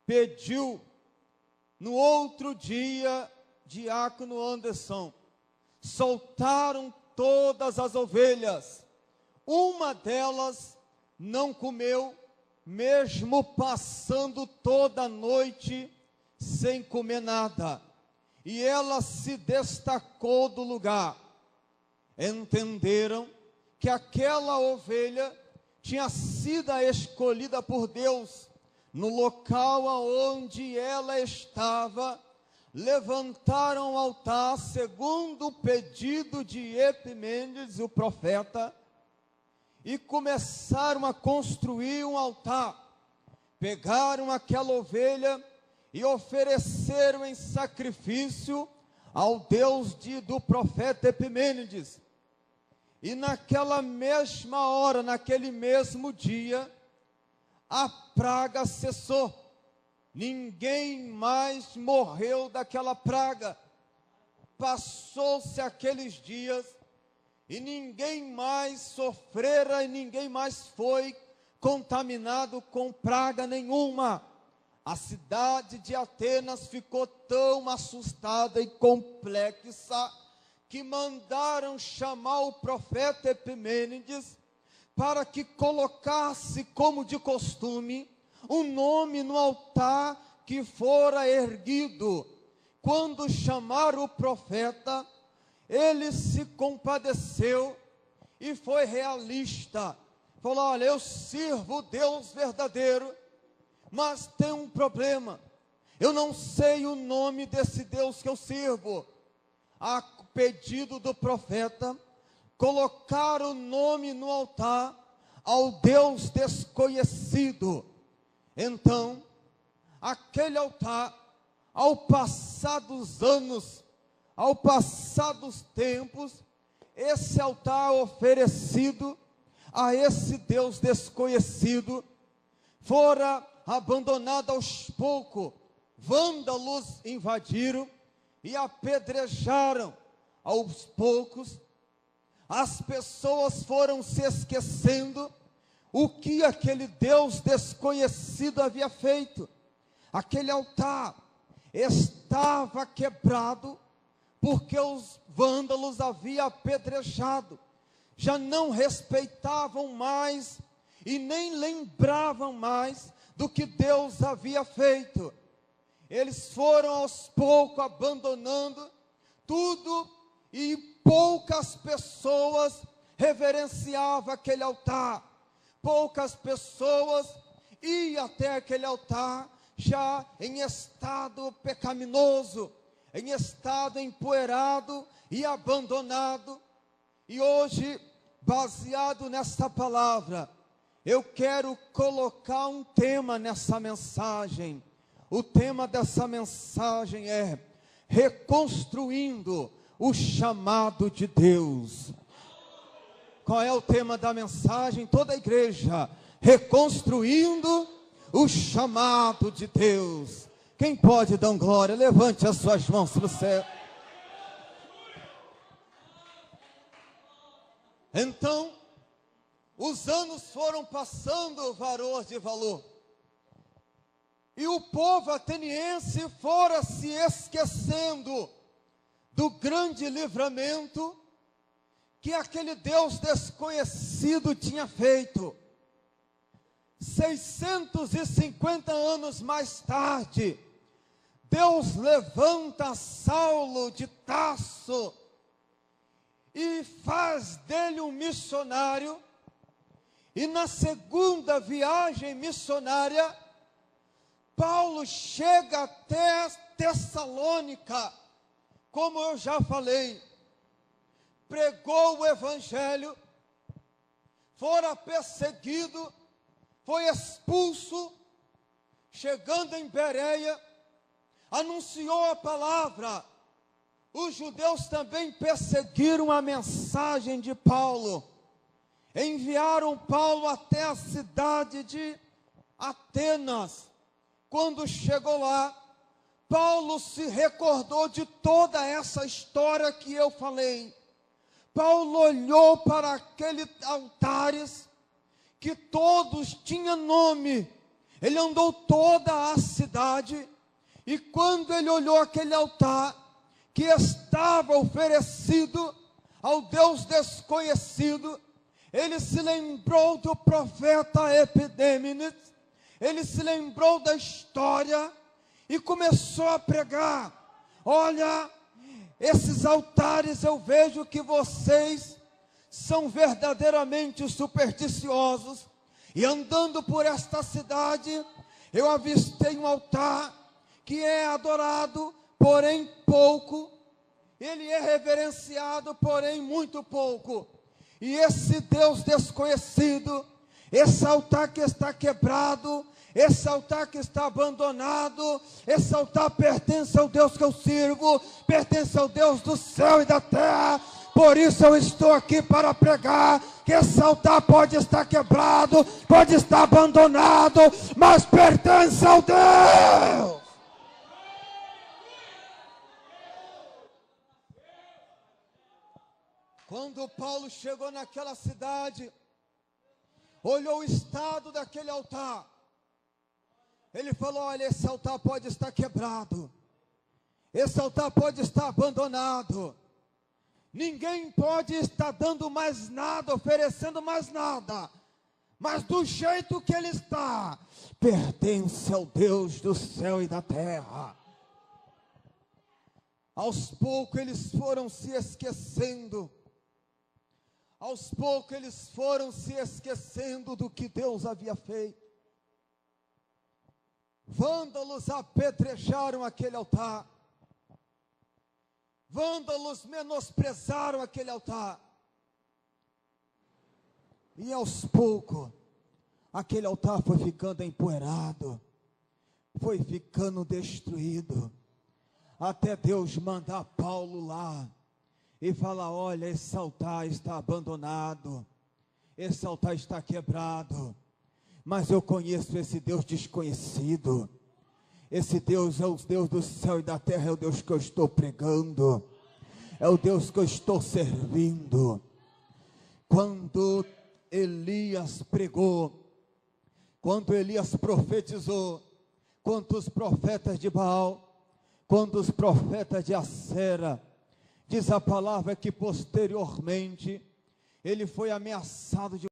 pediu, no outro dia, diácono Anderson, soltaram todas as ovelhas. Uma delas não comeu, mesmo passando toda a noite sem comer nada. E ela se destacou do lugar. Entenderam que aquela ovelha tinha sido escolhida por Deus. No local onde ela estava, levantaram o altar, segundo o pedido de Epimênides, o profeta, e começaram a construir um altar. Pegaram aquela ovelha e ofereceram em sacrifício ao Deus do profeta Epimênides. E naquela mesma hora, naquele mesmo dia, a praga cessou. Ninguém mais morreu daquela praga. Passou-se aqueles dias e ninguém mais sofrera e ninguém mais foi contaminado com praga nenhuma. A cidade de Atenas ficou tão assustada e complexa que mandaram chamar o profeta Epimênides para que colocasse, como de costume, um nome no altar que fora erguido. Quando chamaram o profeta, ele se compadeceu e foi realista. Falou: olha, eu sirvo o Deus verdadeiro, mas tem um problema. Eu não sei o nome desse Deus que eu sirvo. A pedido do profeta, colocaram o nome no altar ao Deus desconhecido. Então, aquele altar, ao passar dos anos, ao passar dos tempos, esse altar oferecido a esse Deus desconhecido, fora abandonado aos poucos. Vândalos invadiram e apedrejaram aos poucos. As pessoas foram se esquecendo o que aquele Deus desconhecido havia feito. Aquele altar estava quebrado porque os vândalos haviam apedrejado. Já não respeitavam mais e nem lembravam mais do que Deus havia feito. Eles foram aos poucos abandonando tudo e poucas pessoas reverenciavam aquele altar. Poucas pessoas iam até aquele altar já em estado pecaminoso, em estado empoeirado e abandonado. E hoje, baseado nessa palavra, eu quero colocar um tema nessa mensagem. O tema dessa mensagem é reconstruindo o chamado de Deus. Qual é o tema da mensagem? Toda a igreja: reconstruindo o chamado de Deus. Quem pode dar glória? Levante as suas mãos para o céu. Então, os anos foram passando, varões de valor, e o povo ateniense fora se esquecendo do grande livramento que aquele Deus desconhecido tinha feito. 650 anos mais tarde, Deus levanta Saulo de Tarso e faz dele um missionário. E na segunda viagem missionária, Paulo chega até Tessalônica, como eu já falei, pregou o evangelho, fora perseguido, foi expulso, chegando em Bereia, anunciou a palavra. Os judeus também perseguiram a mensagem de Paulo, enviaram Paulo até a cidade de Atenas. Quando chegou lá, Paulo se recordou de toda essa história que eu falei. Paulo olhou para aqueles altares, que todos tinham nome, Ele andou toda a cidade, e quando ele olhou aquele altar que estava oferecido ao Deus desconhecido, ele se lembrou do profeta Epidêmenes, ele se lembrou da história e começou a pregar: olha, esses altares eu vejo que vocês são verdadeiramente supersticiosos, e andando por esta cidade, eu avistei um altar que é adorado, porém pouco, ele é reverenciado, porém muito pouco. E esse Deus desconhecido, esse altar que está quebrado, esse altar que está abandonado, esse altar pertence ao Deus que eu sirvo, pertence ao Deus do céu e da terra. Por isso eu estou aqui para pregar que esse altar pode estar quebrado, pode estar abandonado, mas pertence ao Deus. Quando Paulo chegou naquela cidade, olhou o estado daquele altar, ele falou: olha, esse altar pode estar quebrado, esse altar pode estar abandonado, ninguém pode estar dando mais nada, oferecendo mais nada, mas do jeito que ele está, pertence ao Deus do céu e da terra. Aos poucos eles foram se esquecendo, aos poucos eles foram se esquecendo do que Deus havia feito. Vândalos apedrejaram aquele altar, vândalos menosprezaram aquele altar, e aos poucos aquele altar foi ficando empoeirado, foi ficando destruído, até Deus mandar Paulo lá e falar: olha, esse altar está abandonado, esse altar está quebrado, mas eu conheço esse Deus desconhecido. Esse Deus é o Deus do céu e da terra, é o Deus que eu estou pregando, é o Deus que eu estou servindo. Quando Elias pregou, quando Elias profetizou, quando os profetas de Baal, quando os profetas de Acera, diz a palavra que posteriormente ele foi ameaçado de